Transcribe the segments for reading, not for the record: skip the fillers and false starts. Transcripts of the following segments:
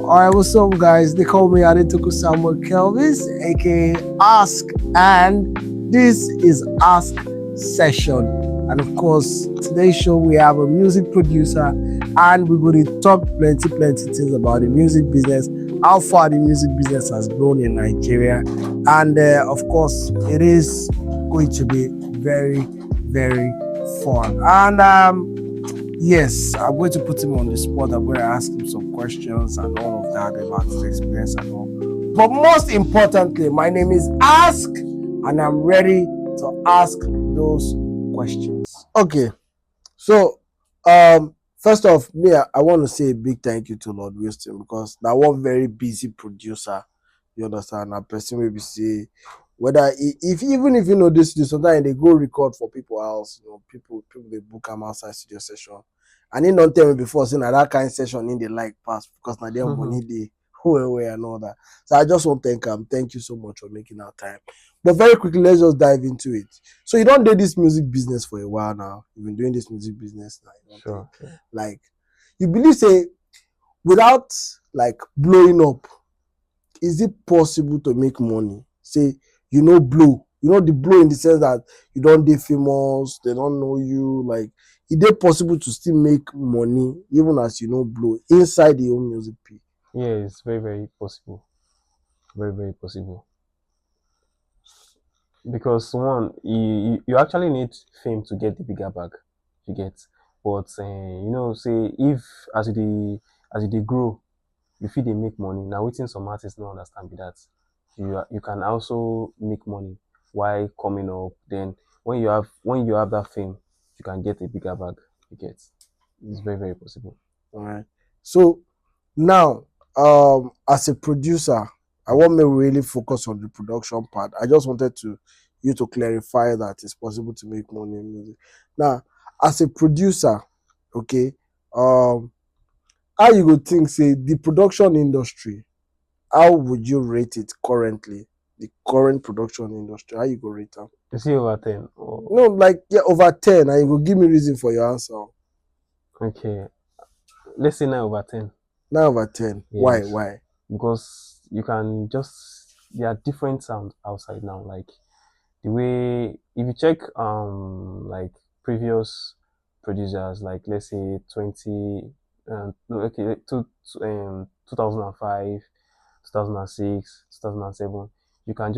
Alright, what's up, guys? They call me Adetoku Samuel Kelvis, aka Ask, and this is Ask Session. And of course, today's show we have a music producer, and we're going to talk plenty things about the music business, how far the music business has grown in Nigeria, and of course, it is going to be very fun. And yes, I'm going to put him on the spot. I'm going to ask him some questions and all of that about his experience and all. But most importantly, my name is Ask, and I'm ready to ask those questions. Okay, so first off, I want to say a big thank you to Lord Whilston, because that one very busy producer, you understand, a person will be say whether even if you know this studio, sometimes they go record for people else, people they book them outside studio session, and he don't tell me before saying that kind of session in the like pass, because now they money they away and all that. So I just want to thank you so much for making our time. But very quickly, let's just dive into it. So you don't do this music business for a while now. You've been doing this music business now. Sure. Like, you believe say without like blowing up, is it possible to make money? Say blow. The blow in the sense that you don't get famous, they don't know you. Like, is it possible to still make money even as blow inside the own music pay? Yeah, it's very possible. Very possible. Because one, you actually need fame to get the bigger bag, you get. But say if as they grow, you feel they make money. Now, waiting some artists don't understand be that you can also make money while coming up. Then when you have that fame, you can get a bigger bag. You get. It's very possible. All right. So now, as a producer, I want me to really focus on the production part. I just wanted you to clarify that it's possible to make money in music. Now, as a producer, okay, how you would think, say, the production industry, how would you rate it currently? The current production industry, how you go rate them? You see over 10? Or... No, like, yeah, over 10, and you go give me reason for your answer. Okay. Let's say 9 over 10. 9 over 10. Yes. Why? Because you can there are different sounds outside now. Like the way, if you check like previous producers, like let's say 2005, 2006, 2007, you can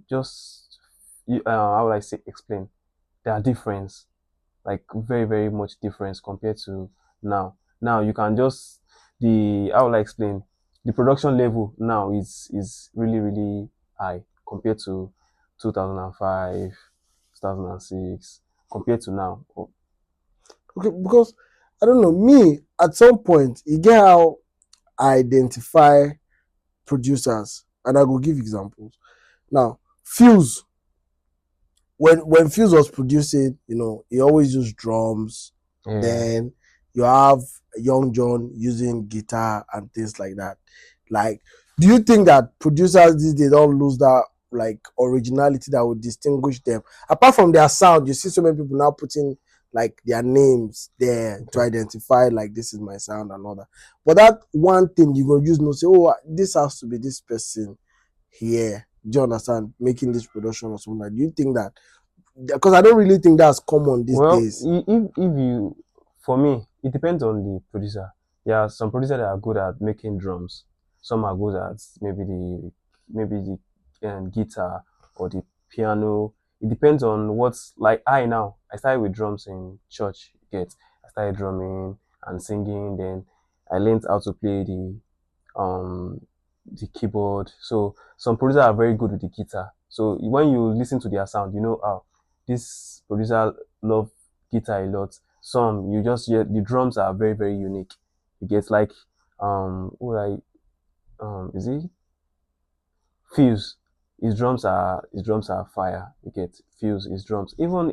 just how would I say explain? There are difference, like very much difference compared to now. Now you can just how will I explain? The production level now is really high compared to 2005, 2006, compared to now. Okay, because I don't know, me at some point you get how I identify producers, and I will give examples. Now, Fuse, when Fuse was producing, he always used drums. Yeah. Then you have Young John using guitar and things like that. Like, do you think that producers these days don't lose that like originality that would distinguish them? Apart from their sound, you see so many people now putting like their names there to identify like this is my sound and all that. But that one thing you gonna use say, oh, this has to be this person here. Do you understand? Making this production or something like that. Do you think that? Because I don't really think that's common these days. For me, it depends on the producer. There are some producers that are good at making drums. Some are good at maybe the guitar or the piano. It depends on what's like. I started with drums in church. I started drumming and singing. Then I learned how to play the keyboard. So some producers are very good with the guitar. So when you listen to their sound, this producer love guitar a lot. Some you just hear the drums are very unique. You get like is it Fuse? His drums are fire. You get Fuse, his drums. Even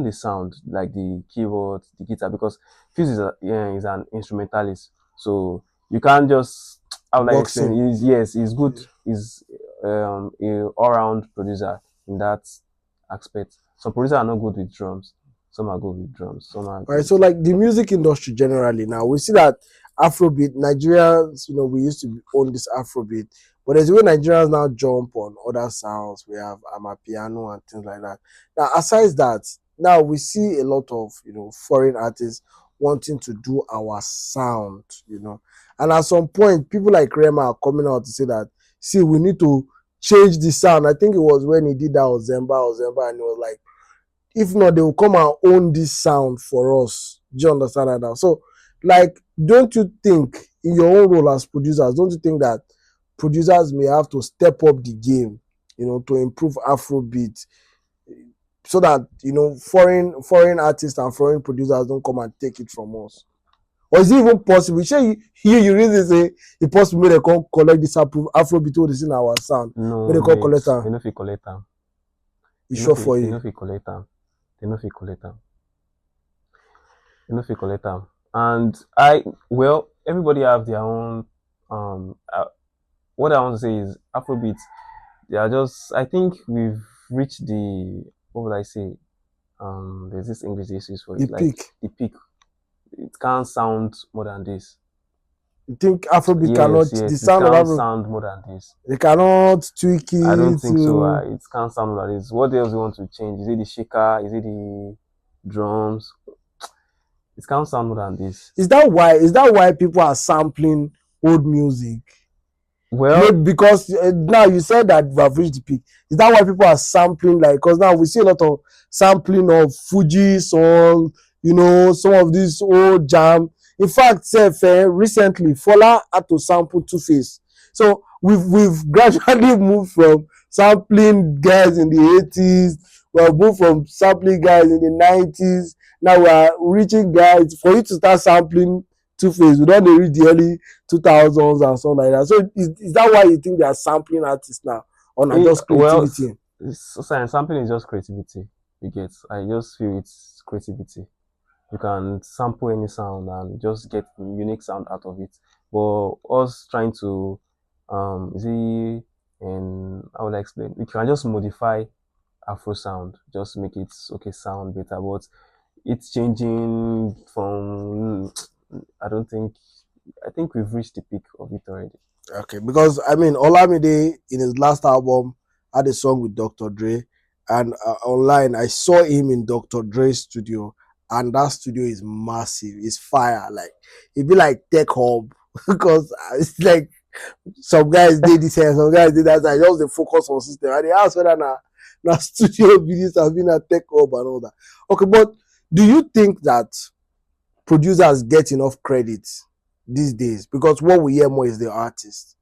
the sound, like the keyboard, the guitar, because Fuse is an instrumentalist. So you can't just explain. He's good. He's a all-round producer in that aspect. Some producers are not good with drums. Some are good with drums. Some are. Right. So like the music industry generally now, we see that Afrobeat, Nigerians, we used to own this Afrobeat, but there's a way Nigerians now jump on other sounds. We have Amapiano and things like that. Now, aside that, now we see a lot of foreign artists wanting to do our sound, and at some point, people like Rema are coming out to say that, see, we need to change the sound. I think it was when he did that Ozemba, and it was like, if not, they will come and own this sound for us. Do you understand that now? So, like, don't you think in your own role as producers, don't you think that producers may have to step up the game, to improve Afrobeat, so that foreign artists and foreign producers don't come and take it from us? Or is it even possible? You really say it's possible they can collect this Afrobeat what is in our sound? No, They can collect them. they no fit collect them. It's sure for They you. no fit collect them. They no fit collect them. They no fit collect them. And everybody have their own. What I want to say is Afrobeat. They are just. I think we've reached the. What would I say? There's this English use for it. The peak. The peak. It can't sound more than this. You think Afrobeat Yes, cannot? yes. The It sound of can't Afrobeat. sound more than this. They cannot tweak it. I don't think so. It can't sound more than this. What else do you want to change? Is it the shaker? Is it the drums? It can't sound more than this. Is that why people are sampling old music? Well, Maybe because now you said that we have reached the peak. Is that why people are sampling? Like, because now we see a lot of sampling of Fuji song, some of this old jam. In fact, recently, Fola had to sample Two-Face. So we've gradually moved from sampling guys in the 80s. We have moved from sampling guys in the 90s. Now we are reaching guys. For you to start sampling Two-Face, we don't reach the early 2000s and something like that. So is that why you think they are sampling artists now, or not just creativity? Sampling is just creativity. You get. I just feel it's creativity. You can sample any sound and just get unique sound out of it. But us trying to and how would I explain? We can just modify Afro sound, just make it sound better. But it's changing from. I think we've reached the peak of it already. Okay, because Olamide in his last album had a song with Dr. Dre, and online I saw him in Dr. Dre's studio, and that studio is massive. It's fire. Like, it'd be like Tech Hub because it's like some guys did this here, some guys did that. I just the focus on system, and they ask whether na studio business has been a Tech Hub and all that. Okay, but do you think that producers get enough credit these days? Because what we hear more is the artist,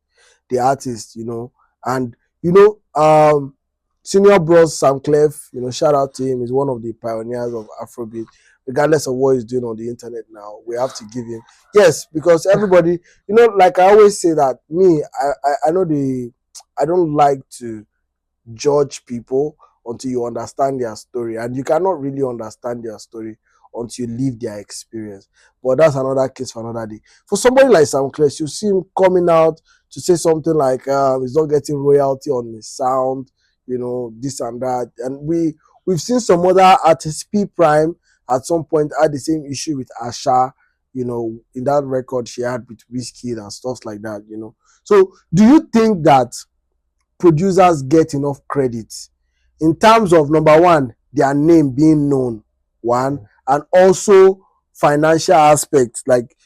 and senior bros Sam Clef, shout out to him. He's one of the pioneers of Afrobeat. Regardless of what he's doing on the internet now, we have to give him yes, because everybody, like I always say that I know I don't like to judge people until you understand their story, and you cannot really understand their story until you live their experience. But that's another case for another day. For somebody like Sam Clash, you see him coming out to say something like he's not getting royalty on his sound, this and that. And we've seen some other artists. P Prime at some point had the same issue with Asha, in that record she had with Wizkid and stuff like that, So do you think that producers get enough credit in terms of, number one, their name being known, one, and also financial aspects? Like,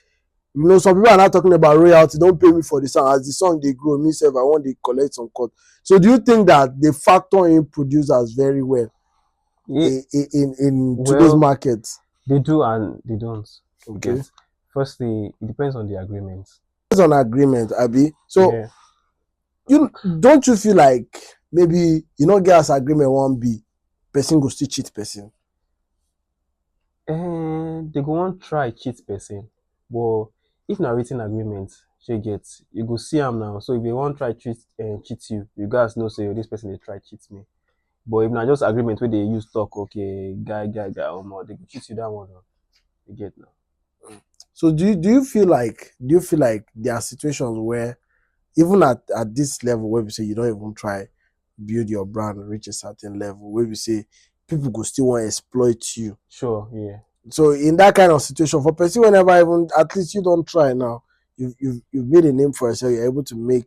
some people are not talking about royalty. Don't pay me for the song. As the song they grow, me self, I want to collect some cut. So do you think that they factor in producers very well in today's market? They do and they don't. Okay. Firstly, it depends on the agreement. It's on agreement, Abi. So don't you feel like maybe get as agreement one be person go still cheat person? They go on try cheat person, but if na written agreement you go see am now. So if they want try cheat you, you guys know say this person they try cheat me. But if na just agreement where they use talk, okay, guy, they go cheat you that one. You get now. So do you feel like there are situations where even at this level where we say you don't even try build your brand, reach a certain level, where we say people go still want to exploit you? Sure, yeah. So in that kind of situation, for person whenever even at least you don't try now, you've made a name for yourself. You're able to make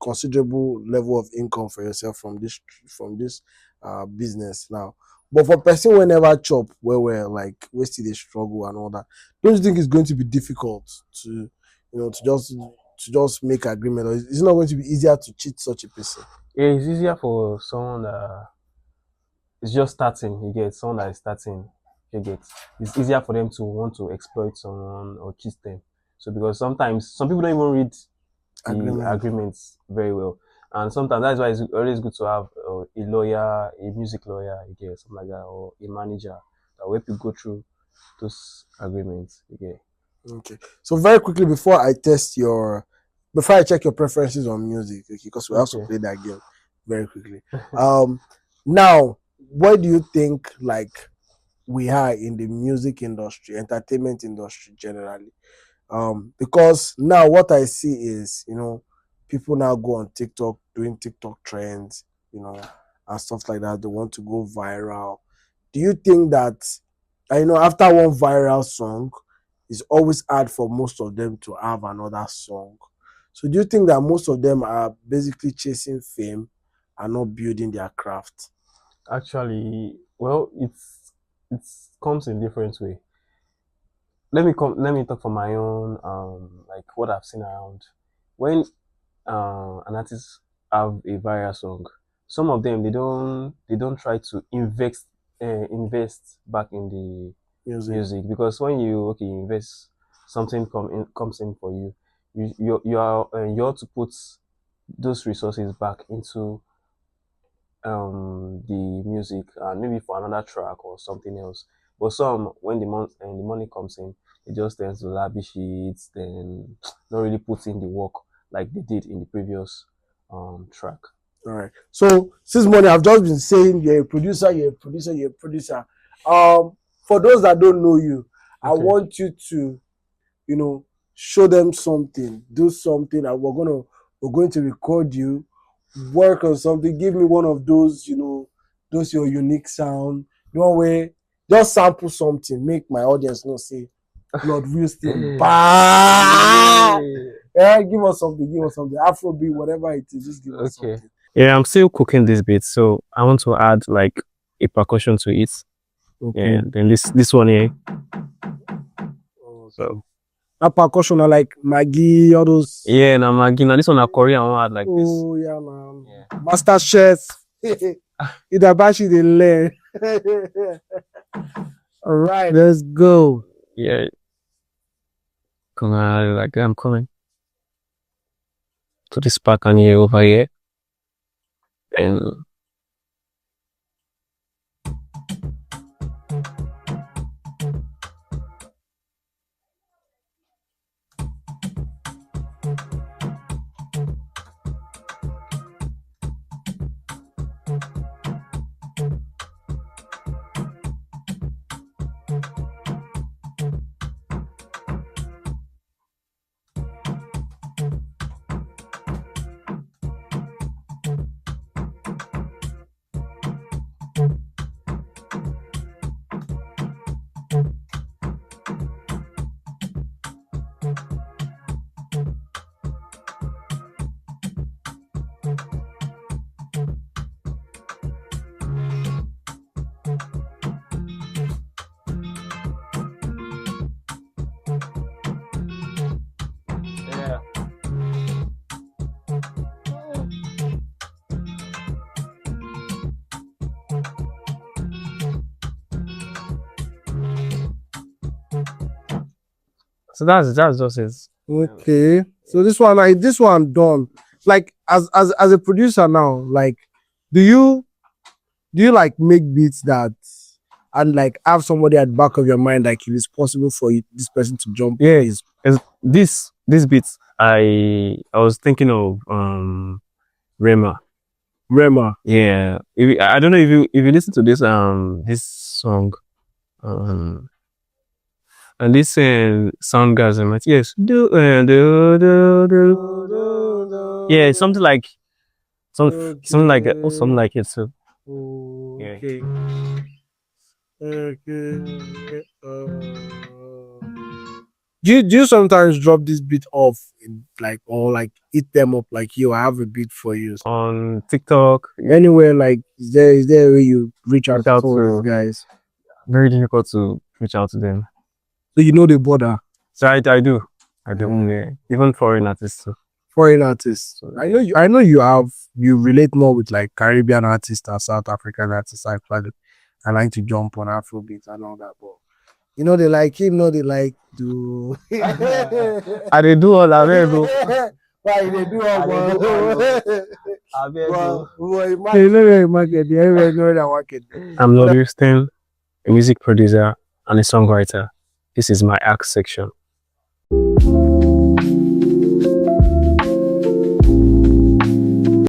considerable level of income for yourself from this business now. But for person whenever chop where we're like wasting the struggle and all that, don't you think it's going to be difficult to to just make agreement, or is it not going to be easier to cheat such a person? Yeah, it's easier for someone that is just starting. You get someone that is starting. You get it's easier for them to want to exploit someone or cheat them. So because sometimes some people don't even read the Agreement. agreements very well, and sometimes that's why it's always good to have a lawyer, a music lawyer, you get something like that, or a manager that will help you go through those agreements. You get. Okay. So very quickly before I check your preferences on music, okay, because we also Okay. play that game very quickly. Um, Now, where do you think like we are in the music industry, entertainment industry generally? Because now what I see is, people now go on TikTok doing TikTok trends, and stuff like that. They want to go viral. Do you think that, after one viral song, it's always hard for most of them to have another song? So do you think that most of them are basically chasing fame and not building their craft? Actually, well, it comes in different way. Let me talk for my own like what I've seen around. When an artist have a viral song, some of them they don't try to invest back in the Music. music, because when you invest, something comes in for you. You ought to put those resources back into the music, and maybe for another track or something else. But some, when the money comes in, they just tend to lavish it, then not really put in the work like they did in the previous track. All right. So since morning, I've just been saying you're a producer, you're a producer, you're a producer. For those that don't know you, I Okay. want you to, you know, show them something, do something, and we're going to record you, work on something. Give me one of those, those your unique sound. No way, just sample something. Make my audience know. Say, Lord Whilston, bah! Yeah, give us something. Give us something. Afrobeat, whatever it is, just give us Okay. something. Yeah, I'm still cooking this bit, so I want to add like a percussion to it. Okay. Yeah, then this one here. Okay. So That percussion are like Maggie, all those. yeah, now again, now this one a Korean, I want to add like this. Oh yeah, man. Yeah. Master Chef. Idabashi they learn. All right, let's go. Yeah, come on, like I'm coming to this pack and here over here, and yeah. So that's just it. Okay. So this one done. Like as a producer now, like do you like make beats that and like have somebody at the back of your mind, like if it's possible for this person to jump? Yeah, this bit I was thinking of Rema. Rema. Yeah, I don't know if you listen to this song, um and this soundgasm, yes, yeah, something like something like it, or something like it. So yeah. Okay. Okay. Do you sometimes drop this beat off in like or like eat them up like I have a beat for you On TikTok, anywhere like is there a way you reach out reach to out some of these to guys very difficult to reach out to them. so you know the border So I do. I do. Yeah. Even foreign artists too. foreign artists. So, I know you relate more with like Caribbean artists and South African artists. I like to jump on Afrobeats and all that, but they like him, they like to. I dey do all available. Why they do all I dey do all well, available. you know where market, everywhere know that market. I'm Lord Whilston, a music producer and a songwriter. This is my act section.